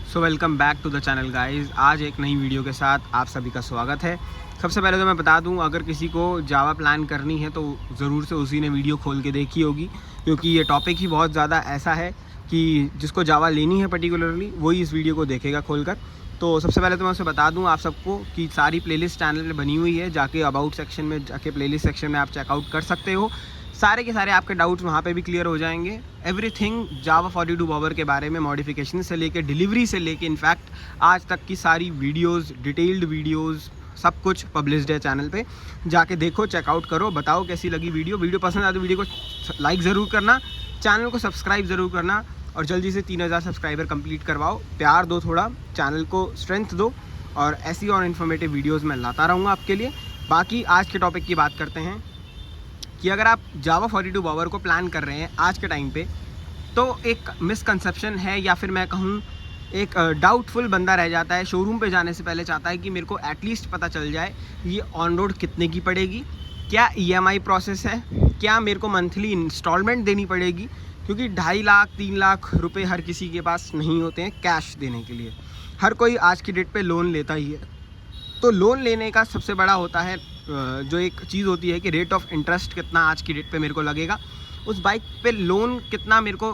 So welcome back to the channel guys. आज एक नई वीडियो के साथ आप सभी का स्वागत है। सबसे पहले तो मैं बता दूं, अगर किसी को जावा प्लान करनी है तो ज़रूर से उसी ने वीडियो खोल के देखी होगी, क्योंकि ये टॉपिक ही बहुत ज़्यादा ऐसा है कि जिसको जावा लेनी है पर्टिकुलरली वही इस वीडियो को देखेगा खोलकर। तो सबसे पहले तो मैं उसे बता दूं आप सबको कि सारी प्लेलिस्ट चैनल में बनी हुई है, जाके अबाउट सेक्शन में जाके प्लेलिस्ट सेक्शन में आप चेकआउट कर सकते हो। सारे के सारे आपके डाउट्स वहाँ पे भी क्लियर हो जाएंगे। एवरीथिंग जावा 42 बॉबर के बारे में, मॉडिफिकेशन से लेके डिलीवरी से लेके इनफैक्ट आज तक की सारी वीडियोस, डिटेल्ड वीडियोस, सब कुछ पब्लिश्ड है चैनल पे। जाके देखो, चेकआउट करो, बताओ कैसी लगी वीडियो पसंद आए तो वीडियो को लाइक ज़रूर करना, चैनल को सब्सक्राइब ज़रूर करना और जल्दी से 3000 सब्सक्राइबर कंप्लीट करवाओ। प्यार दो, थोड़ा चैनल को स्ट्रेंथ दो और ऐसी और इन्फॉर्मेटिव वीडियोज़ मैं लाता रहूँगा आपके लिए। बाकी आज के टॉपिक की बात करते हैं कि अगर आप जावा 42 बॉबर को प्लान कर रहे हैं आज के टाइम पे, तो एक मिसकंसेप्शन है या फिर मैं कहूँ एक डाउटफुल बंदा रह जाता है। शोरूम पे जाने से पहले चाहता है कि मेरे को एटलीस्ट पता चल जाए ये ऑन रोड कितने की पड़ेगी, क्या EMI प्रोसेस है, क्या मेरे को मंथली इंस्टॉलमेंट देनी पड़ेगी, क्योंकि 2.5 लाख 3 लाख रुपए हर किसी के पास नहीं होते हैं कैश देने के लिए। हर कोई आज की डेट पे लोन लेता ही है। तो लोन लेने का सबसे बड़ा होता है जो एक चीज़ होती है कि रेट ऑफ इंटरेस्ट कितना आज की डेट पे मेरे को लगेगा, उस बाइक पे लोन कितना मेरे को,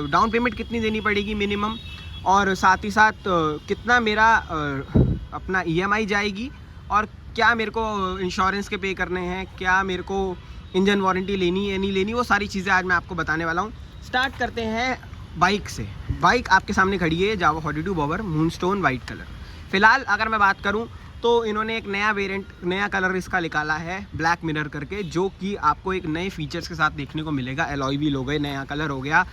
डाउन पेमेंट कितनी देनी पड़ेगी मिनिमम, और साथ ही साथ कितना मेरा अपना EMI जाएगी, और क्या मेरे को इंश्योरेंस के पे करने हैं, क्या मेरे को इंजन वारंटी लेनी है नहीं लेनी, वो सारी चीज़ें आज मैं आपको बताने वाला हूँ। स्टार्ट करते हैं बाइक से। बाइक आपके सामने खड़ी है जावा 42 बॉबर मूनस्टोन वाइट कलर। फ़िलहाल अगर मैं बात करूं तो इन्होंने एक नया वेरिएंट, नया कलर इसका निकाला है ब्लैक मिरर करके, जो कि आपको एक नए फीचर्स के साथ देखने को मिलेगा। एलॉय व्हील हो गए, नया कलर हो गया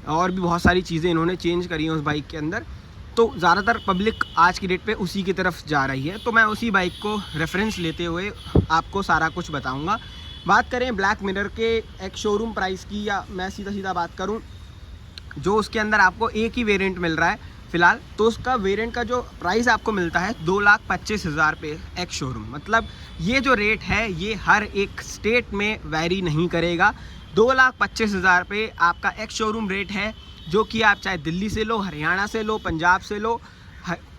और भी बहुत सारी चीज़ें इन्होंने चेंज करी हैं उस बाइक के अंदर। तो ज़्यादातर पब्लिक आज की डेट पे उसी की तरफ जा रही है, तो मैं उसी बाइक को रेफरेंस लेते हुए आपको सारा कुछ बताऊँगा। बात करें ब्लैक मिरर के एक शोरूम प्राइस की, या मैं सीधा बात करूँ जो उसके अंदर आपको एक ही वेरिएंट मिल रहा है फ़िलहाल, तो उसका वेरिएंट का जो प्राइस आपको मिलता है 2,25,000 पे एक्स शोरूम। मतलब ये जो रेट है ये हर एक स्टेट में वैरी नहीं करेगा। 2,25,000 पे आपका एक्स शोरूम रेट है, जो कि आप चाहे दिल्ली से लो, हरियाणा से लो, पंजाब से लो,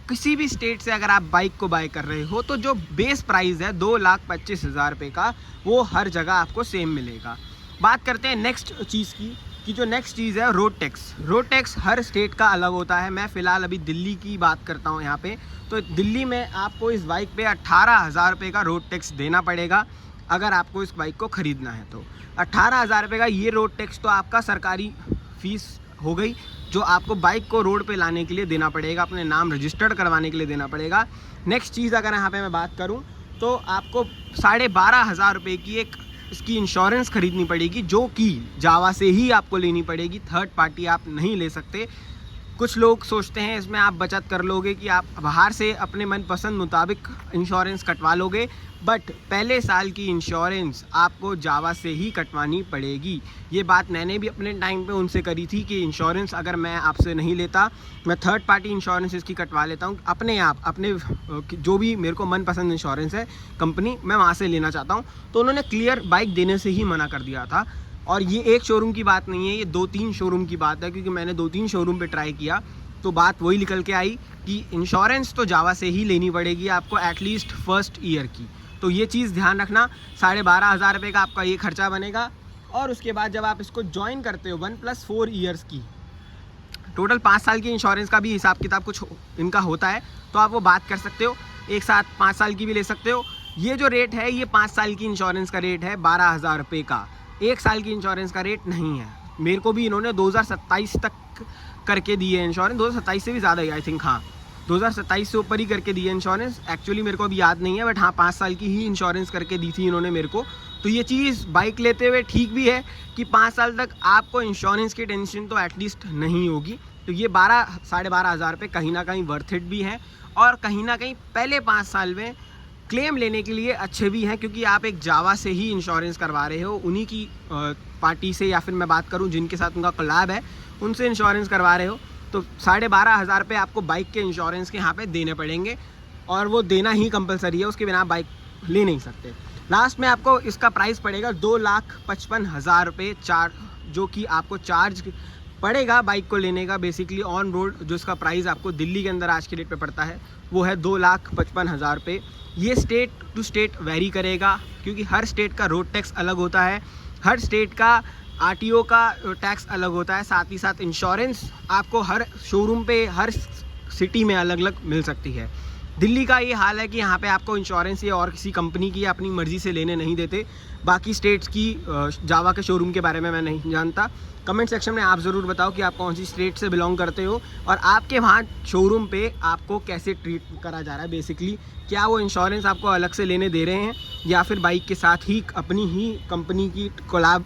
किसी भी स्टेट से अगर आप बाइक को बाय कर रहे हो, तो जो बेस प्राइस है 2,25,000 रुपये का, वो हर जगह आपको सेम मिलेगा। बात करते हैं नेक्स्ट चीज़ की, कि जो नेक्स्ट चीज़ है रोड टैक्स। रोड टैक्स हर स्टेट का अलग होता है। मैं फ़िलहाल अभी दिल्ली की बात करता हूँ यहाँ पे। तो दिल्ली में आपको इस बाइक पे 18,000 रुपये का रोड टैक्स देना पड़ेगा अगर आपको इस बाइक को ख़रीदना है। तो 18,000 रुपये का ये रोड टैक्स तो आपका सरकारी फ़ीस हो गई, जो आपको बाइक को रोड पे लाने के लिए देना पड़ेगा, अपने नाम रजिस्टर्ड करवाने के लिए देना पड़ेगा। नेक्स्ट चीज़ अगर यहाँ पे मैं बात करूँ तो आपको 12,500 रुपये की एक इसकी इंश्योरेंस ख़रीदनी पड़ेगी, जो कि जावा से ही आपको लेनी पड़ेगी, थर्ड पार्टी आप नहीं ले सकते। कुछ लोग सोचते हैं इसमें आप बचत कर लोगे कि आप बाहर से अपने मनपसंद मुताबिक इंश्योरेंस कटवा लोगे, बट पहले साल की इंश्योरेंस आपको जावा से ही कटवानी पड़ेगी। ये बात मैंने भी अपने टाइम पे उनसे करी थी कि इंश्योरेंस अगर मैं आपसे नहीं लेता, मैं थर्ड पार्टी इंश्योरेंस इसकी कटवा लेता हूँ अपने आप, अपने जो भी मेरे को मनपसंद इंश्योरेंस है कंपनी, मैं वहाँ से लेना चाहता हूँ। तो उन्होंने क्लियर बाइक देने से ही मना कर दिया था। और ये एक शोरूम की बात नहीं है, ये 2-3 शोरूम की बात है, क्योंकि मैंने 2-3 शोरूम पे ट्राई किया तो बात वही निकल के आई कि इंश्योरेंस तो जावा से ही लेनी पड़ेगी आपको एटलीस्ट फर्स्ट ईयर की। तो ये चीज़ ध्यान रखना। 12,500 रुपये का आपका ये खर्चा बनेगा। और उसके बाद जब आप इसको ज्वाइन करते हो 1+4 ईयर्स की, टोटल 5 साल की इंश्योरेंस का भी हिसाब किताब कुछ इनका होता है, तो आप वो बात कर सकते हो। एक साथ 5 साल की भी ले सकते हो। ये जो रेट है ये 5 साल की इंश्योरेंस का रेट है 12,000 रुपये का, 1 साल की इंश्योरेंस का रेट नहीं है। मेरे को भी इन्होंने 2027 तक करके दी है इंश्योरेंस, 2027 से भी ज़्यादा ही आई थिंक, हाँ 2027 से ऊपर ही करके दी है इंश्योरेंस। एक्चुअली मेरे को अभी याद नहीं है, बट हाँ 5 साल की ही इंश्योरेंस करके दी थी इन्होंने मेरे को। तो ये चीज़ बाइक लेते हुए ठीक भी है कि 5 साल तक आपको इंश्योरेंस की टेंशन तो एटलीस्ट नहीं होगी। तो ये 12,500 रुपये कहीं ना कहीं वर्थ इट भी है, और कहीं ना कहीं पहले 5 साल में क्लेम लेने के लिए अच्छे भी हैं, क्योंकि आप एक जावा से ही इंश्योरेंस करवा रहे हो, उन्हीं की पार्टी से, या फिर मैं बात करूं जिनके साथ उनका कोलैब है उनसे इंश्योरेंस करवा रहे हो। तो 12,500 रुपये आपको बाइक के इंश्योरेंस के यहाँ पे देने पड़ेंगे, और वो देना ही कंपलसरी है, उसके बिना आप बाइक ले नहीं सकते। लास्ट में आपको इसका प्राइस पड़ेगा 2,55,000 रुपये जो कि आपको चार्ज पड़ेगा बाइक को लेने का बेसिकली ऑन रोड, जो इसका प्राइस आपको दिल्ली के अंदर आज के डेट पे पड़ता है वो है 2,55,000 रुपये। ये स्टेट टू स्टेट वेरी करेगा, क्योंकि हर स्टेट का रोड टैक्स अलग होता है, हर स्टेट का आरटीओ का टैक्स अलग होता है, साथ ही साथ इंश्योरेंस आपको हर शोरूम पे हर सिटी में अलग अलग मिल सकती है। दिल्ली का ये हाल है कि यहाँ पे आपको इंश्योरेंस या और किसी कंपनी की अपनी मर्ज़ी से लेने नहीं देते। बाकी स्टेट्स की जावा के शोरूम के बारे में मैं नहीं जानता। कमेंट सेक्शन में आप ज़रूर बताओ कि आप कौन सी स्टेट से बिलोंग करते हो और आपके वहाँ शोरूम पे आपको कैसे ट्रीट करा जा रहा है। बेसिकली क्या वो इंश्योरेंस आपको अलग से लेने दे रहे हैं या फिर बाइक के साथ ही अपनी ही कंपनी की कोलैब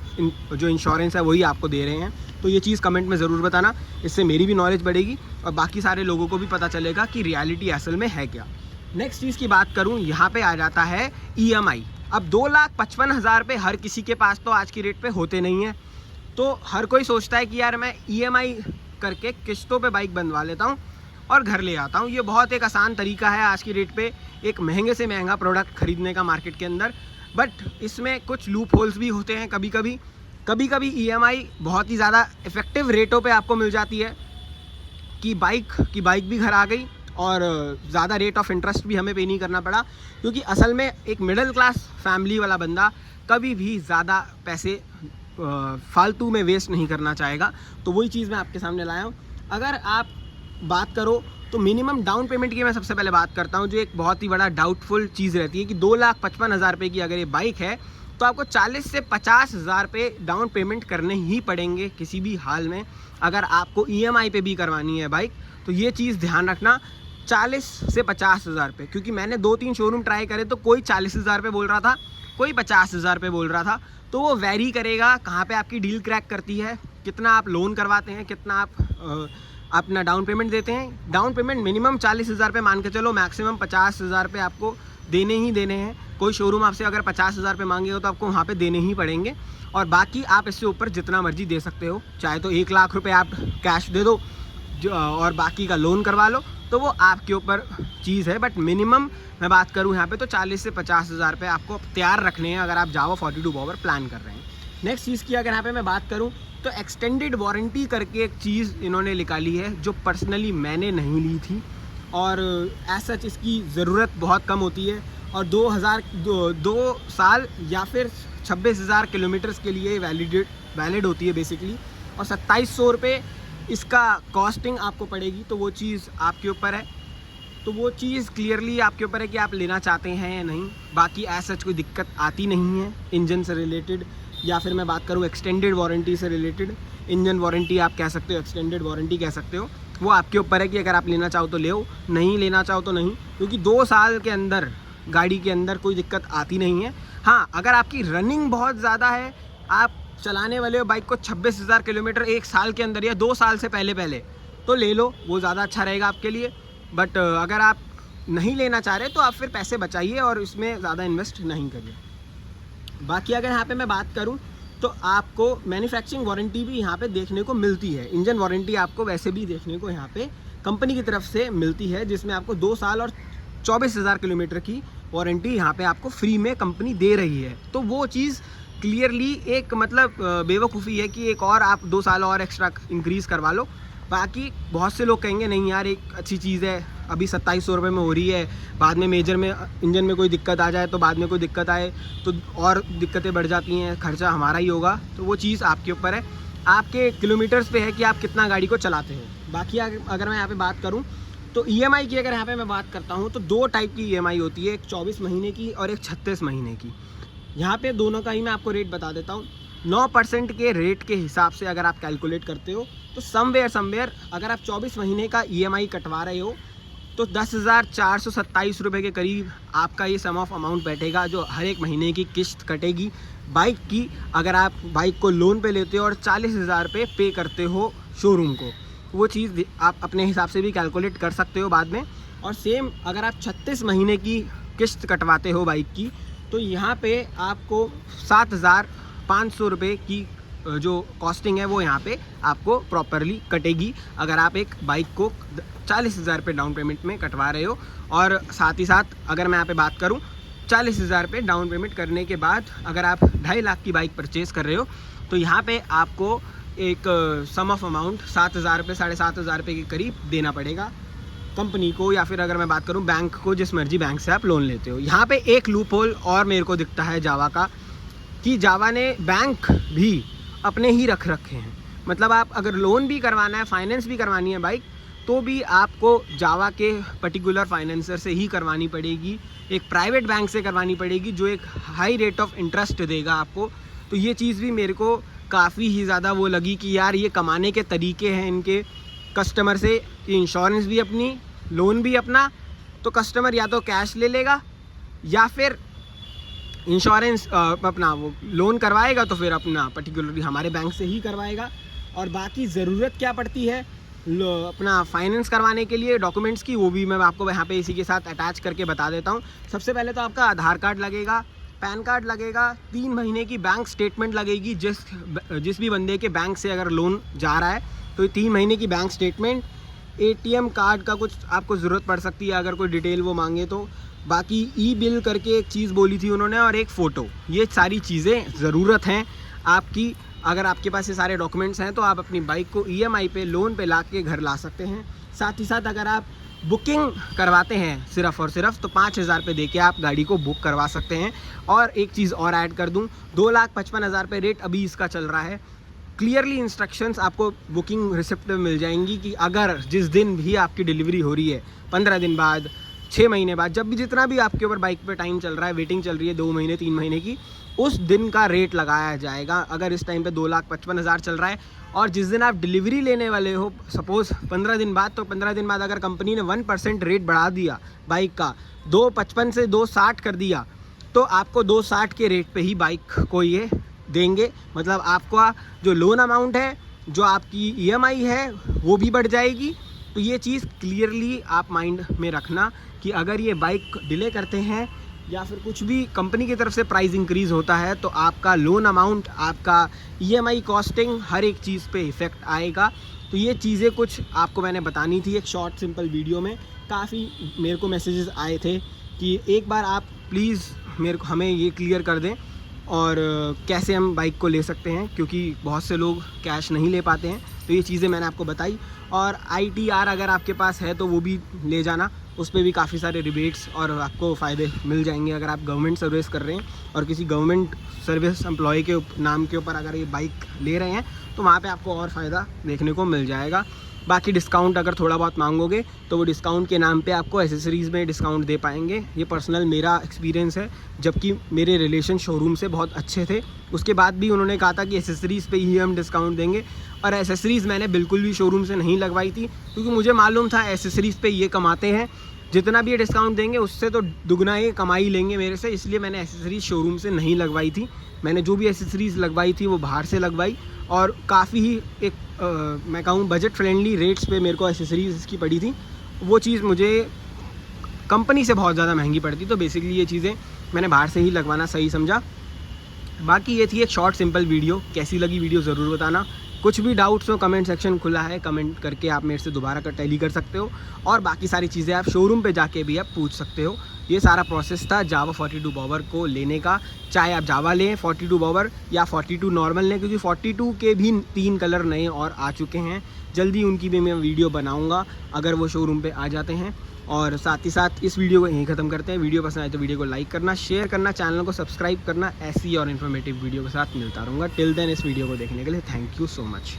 जो इंश्योरेंस है वही आपको दे रहे हैं। तो ये चीज़ कमेंट में ज़रूर बताना, इससे मेरी भी नॉलेज बढ़ेगी और बाकी सारे लोगों को भी पता चलेगा कि रियलिटी असल में है क्या। नेक्स्ट चीज़ की बात करूँ, यहाँ पे आ जाता है EMI। अब 2,55,000 रुपये हर किसी के पास तो आज की रेट पे होते नहीं हैं, तो हर कोई सोचता है कि यार मैं EMI करके किस्तों पे बाइक बनवा लेता हूँ और घर ले आता हूँ। ये बहुत एक आसान तरीका है आज की रेट पे एक महंगे से महंगा प्रोडक्ट ख़रीदने का मार्केट के अंदर, बट इसमें कुछ लूप होल्स भी होते हैं। कभी कभी EMI बहुत ही ज़्यादा इफ़ेक्टिव रेटों पे आपको मिल जाती है कि बाइक भी घर आ गई और ज़्यादा रेट ऑफ इंटरेस्ट भी हमें पे नहीं करना पड़ा, क्योंकि असल में एक मिडिल क्लास फैमिली वाला बंदा कभी भी ज़्यादा पैसे फालतू में वेस्ट नहीं करना चाहेगा। तो वही चीज़ मैं आपके सामने लाया हूँ। अगर आप बात करो तो मिनिमम डाउन पेमेंट की मैं सबसे पहले बात करता हूँ, जो एक बहुत ही बड़ा डाउटफुल चीज़ रहती है कि 2,55,000 रुपये की अगर ये बाइक है तो आपको 40 से 50,000 रुपये डाउन पेमेंट करने ही पड़ेंगे किसी भी हाल में। अगर आपको EMI पे भी करवानी है बाइक तो ये चीज़ ध्यान रखना, 40 से 50,000 रुपये, क्योंकि मैंने 2-3 शोरूम ट्राई करे तो कोई 40,000 रुपये बोल रहा था, कोई 50,000 रुपये बोल रहा था। तो वो वेरी करेगा कहाँ पे आपकी डील क्रैक करती है, कितना आप लोन करवाते हैं, कितना आप अपना डाउन पेमेंट देते हैं। डाउन पेमेंट मिनिमम 40,000 रुपये मान के चलो, मैक्सिमम 50,000 रुपये आपको देने ही देने हैं। कोई शोरूम आपसे अगर 50,000 रुपये मांगे हो तो आपको वहाँ पे देने ही पड़ेंगे, और बाकी आप इससे ऊपर जितना मर्जी दे सकते हो। चाहे तो 1 लाख रुपये आप कैश दे दो और बाकी का लोन करवा लो, तो वो आपके ऊपर चीज़ है। बट मिनिमम मैं बात करूँ यहाँ पे तो 40 से 50,000 रुपये आपको तैयार रखने हैं अगर आप जावा 42 पावर प्लान कर रहे हैं। नेक्स्ट चीज़ की अगर यहाँ पे मैं बात करूँ तो एक्सटेंडेड वारंटी करके एक चीज़ इन्होंने निकाली है, जो पर्सनली मैंने नहीं ली थी और एज सच इसकी ज़रूरत बहुत कम होती है, और 2 साल या फिर 26,000 किलोमीटर्स के लिए वैलिड होती है बेसिकली, और 2,700 रुपये इसका कॉस्टिंग आपको पड़ेगी। तो वो चीज़ आपके ऊपर है, तो वो चीज़ क्लियरली आपके ऊपर है कि आप लेना चाहते हैं या नहीं। बाकी एज सच कोई दिक्कत आती नहीं है इंजन से रिलेटेड, या फिर मैं बात करूँ एक्सटेंडेड वारंटी से रिलेटेड। इंजन वारंटी आप कह सकते हो, एक्सटेंडेड वारंटी कह सकते हो, वो आपके ऊपर है कि अगर आप लेना चाहो तो ले, नहीं लेना चाहो तो नहीं, क्योंकि 2 साल के अंदर गाड़ी के अंदर कोई दिक्कत आती नहीं है। हाँ, अगर आपकी रनिंग बहुत ज़्यादा है, आप चलाने वाले हो बाइक को 26,000 किलोमीटर 1 साल के अंदर या 2 साल से पहले तो ले लो, वो ज़्यादा अच्छा रहेगा आपके लिए। बट अगर आप नहीं लेना चाह रहे तो आप फिर पैसे बचाइए और इसमें ज़्यादा इन्वेस्ट नहीं करिए। बाकी अगर यहाँ पे मैं बात करूँ तो आपको मैन्युफैक्चरिंग वारंटी भी यहाँ पे देखने को मिलती है। इंजन वारंटी आपको वैसे भी देखने को यहाँ पे कंपनी की तरफ से मिलती है, जिसमें आपको 2 साल और 24,000 किलोमीटर की वारंटी यहाँ पे आपको फ्री में कंपनी दे रही है। तो वो चीज़ क्लियरली एक मतलब बेवकूफ़ी है कि एक और आप 2 साल और एक्स्ट्रा इंक्रीज़ करवा लो। बाकी बहुत से लोग कहेंगे नहीं यार एक अच्छी चीज़ है, अभी 2,700 रुपये में हो रही है, बाद में मेजर में इंजन में कोई दिक्कत आ जाए तो बाद में कोई दिक्कत आए तो और दिक्कतें बढ़ जाती हैं, खर्चा हमारा ही होगा। तो वो चीज़ आपके ऊपर है, आपके किलोमीटर्स पे है कि आप कितना गाड़ी को चलाते हो। बाकी अगर मैं यहाँ पे बात करूँ तो EMI की अगर यहाँ पे मैं बात करता हूँ तो 2 टाइप की EMI होती है, एक 24 महीने की और एक 36 महीने की। यहाँ पे दोनों का ही मैं आपको रेट बता देता हूँ। 9% के रेट के हिसाब से अगर आप कैलकुलेट करते हो तो समवेयर अगर आप 24 महीने का EMI कटवा रहे हो तो 10,427 रुपये के करीब आपका ये सम ऑफ अमाउंट बैठेगा, जो हर एक महीने की किस्त कटेगी बाइक की। अगर आप बाइक को लोन पे लेते हो और 40,000 रुपये पे करते हो शोरूम को, वो चीज़ आप अपने हिसाब से भी कैलकुलेट कर सकते हो बाद में। और सेम अगर आप 36 महीने की किस्त कटवाते हो बाइक की तो यहाँ पे आपको 7,500 रुपये की जो कॉस्टिंग है वो यहाँ पे आपको प्रॉपरली कटेगी, अगर आप एक बाइक को 40,000 रुपये डाउन पेमेंट में कटवा रहे हो। और साथ ही साथ अगर मैं यहाँ पे बात करूँ 40,000 रुपये डाउन पेमेंट करने के बाद अगर आप 2.5 लाख की बाइक परचेज़ कर रहे हो तो यहाँ पे आपको एक सम ऑफ अमाउंट 7,000 रुपये 7,500 रुपये के करीब देना पड़ेगा कंपनी को, या फिर अगर मैं बात करूं बैंक को, जिस मर्जी बैंक से आप लोन लेते हो। यहाँ पे एक लूप होल और मेरे को दिखता है जावा का, कि जावा ने बैंक भी अपने ही रख रखे हैं। मतलब आप अगर लोन भी करवाना है, फाइनेंस भी करवानी है बाइक, तो भी आपको जावा के पर्टिकुलर फाइनेंसर से ही करवानी पड़ेगी, एक प्राइवेट बैंक से करवानी पड़ेगी जो एक हाई रेट ऑफ इंटरेस्ट देगा आपको। तो ये चीज़ भी मेरे को काफ़ी ही ज़्यादा वो लगी कि यार ये कमाने के तरीके हैं इनके कस्टमर से, कि इंश्योरेंस भी अपनी, लोन भी अपना, तो कस्टमर या तो कैश ले लेगा या फिर इंश्योरेंस अपना वो लोन करवाएगा तो फिर अपना पर्टिकुलरली हमारे बैंक से ही करवाएगा। और बाकी ज़रूरत क्या पड़ती है अपना फाइनेंस करवाने के लिए डॉक्यूमेंट्स की, वो भी मैं आपको यहाँ पे इसी के साथ अटैच करके बता देता हूँ। सबसे पहले तो आपका आधार कार्ड लगेगा, पैन कार्ड लगेगा, 3 महीने की बैंक स्टेटमेंट लगेगी। जिस भी बंदे के बैंक से अगर लोन जा रहा है तो 3 महीने की बैंक स्टेटमेंट, ATM कार्ड का कुछ आपको ज़रूरत पड़ सकती है अगर कोई डिटेल वो मांगे तो। बाकी ई बिल करके एक चीज़ बोली थी उन्होंने, और एक फ़ोटो। ये सारी चीज़ें ज़रूरत हैं आपकी। अगर आपके पास ये सारे डॉक्यूमेंट्स हैं तो आप अपनी बाइक को EMI पे, लोन पे ला के घर ला सकते हैं। साथ ही साथ अगर आप बुकिंग करवाते हैं सिर्फ़ और सिर्फ, तो 5,000 रुपये दे के आप गाड़ी को बुक करवा सकते हैं। और एक चीज़ और ऐड कर दूं, 2,55,000 रुपये रेट अभी इसका चल रहा है। क्लियरली इंस्ट्रक्शंस आपको बुकिंग रिसिप्ट में मिल जाएंगी कि अगर जिस दिन भी आपकी डिलीवरी हो रही है, 15 दिन बाद, 6 महीने बाद, जब भी जितना भी आपके ऊपर बाइक पे टाइम चल रहा है, वेटिंग चल रही है 2 महीने 3 महीने की, उस दिन का रेट लगाया जाएगा। अगर इस टाइम पे 2,55,000 चल रहा है और जिस दिन आप डिलीवरी लेने वाले हो, सपोज़ 15 दिन बाद, तो 15 दिन बाद अगर कंपनी ने 1% रेट बढ़ा दिया बाइक का, 2,55 से 2,60 कर दिया, तो आपको 2,60 के रेट पे ही बाइक को ये देंगे। मतलब आपका जो लोन अमाउंट है, जो आपकी EMI है, वो भी बढ़ जाएगी। तो ये चीज़ क्लियरली आप माइंड में रखना कि अगर ये बाइक डिले करते हैं या फिर कुछ भी कंपनी की तरफ से प्राइस इंक्रीज़ होता है, तो आपका लोन अमाउंट, आपका EMI कॉस्टिंग, हर एक चीज़ पे इफ़ेक्ट आएगा। तो ये चीज़ें कुछ आपको मैंने बतानी थी एक शॉर्ट सिंपल वीडियो में। काफ़ी मेरे को मैसेजेस आए थे कि एक बार आप प्लीज़ हमें ये क्लियर कर दें और कैसे हम बाइक को ले सकते हैं, क्योंकि बहुत से लोग कैश नहीं ले पाते हैं। तो ये चीज़ें मैंने आपको बताई। और ITR अगर आपके पास है तो वो भी ले जाना, उस पर भी काफ़ी सारे रिबेट्स और आपको फ़ायदे मिल जाएंगे। अगर आप गवर्नमेंट सर्विस कर रहे हैं और किसी गवर्नमेंट सर्विस एम्प्लॉय के नाम के ऊपर अगर ये बाइक ले रहे हैं, तो वहाँ पे आपको और फ़ायदा देखने को मिल जाएगा। बाकी डिस्काउंट अगर थोड़ा बहुत मांगोगे तो वो डिस्काउंट के नाम पे आपको एसेसरीज़ में डिस्काउंट दे पाएंगे। ये पर्सनल मेरा एक्सपीरियंस है, जबकि मेरे रिलेशन शोरूम से बहुत अच्छे थे, उसके बाद भी उन्होंने कहा था कि एसेसरीज़ पे ही हम डिस्काउंट देंगे। और एसेसरीज़ मैंने बिल्कुल भी शोरूम से नहीं लगवाई थी, क्योंकि मुझे मालूम था एसेसरीज़ पे ये कमाते हैं, जितना भी ये डिस्काउंट देंगे उससे तो दुगना ही कमाई लेंगे मेरे से। इसलिए मैंने एसेसरीज़ शोरूम से नहीं लगवाई थी। मैंने जो भी एसेसरीज़ लगवाई थी वो बाहर से लगवाई, और काफ़ी ही एक मैं कहूँ बजट फ्रेंडली रेट्स पे मेरे को एसेसरीज़ इसकी पड़ी थी। वो चीज़ मुझे कंपनी से बहुत ज़्यादा महंगी पड़ती, तो बेसिकली ये चीज़ें मैंने बाहर से ही लगवाना सही समझा। बाकी ये थी एक शॉर्ट सिंपल वीडियो। कैसी लगी वीडियो ज़रूर बताना। कुछ भी डाउट्स हो, कमेंट सेक्शन खुला है, कमेंट करके आप मेरे से दोबारा टैली कर सकते हो। और बाकी सारी चीज़ें आप शोरूम पे जाके भी आप पूछ सकते हो। ये सारा प्रोसेस था जावा 42 बॉबर को लेने का। चाहे आप जावा लें 42 बॉबर या 42 नॉर्मल लें, क्योंकि 42 के भी 3 कलर नए और आ चुके हैं। जल्दी उनकी भी मैं वीडियो बनाऊँगा अगर वो शोरूम पर आ जाते हैं। और साथ ही साथ इस वीडियो को यहीं ख़त्म करते हैं। वीडियो पसंद आए तो वीडियो को लाइक करना, शेयर करना, चैनल को सब्सक्राइब करना। ऐसी और इन्फॉर्मेटिव वीडियो के साथ मिलता रहूँगा। टिल देन इस वीडियो को देखने के लिए थैंक यू सो मच।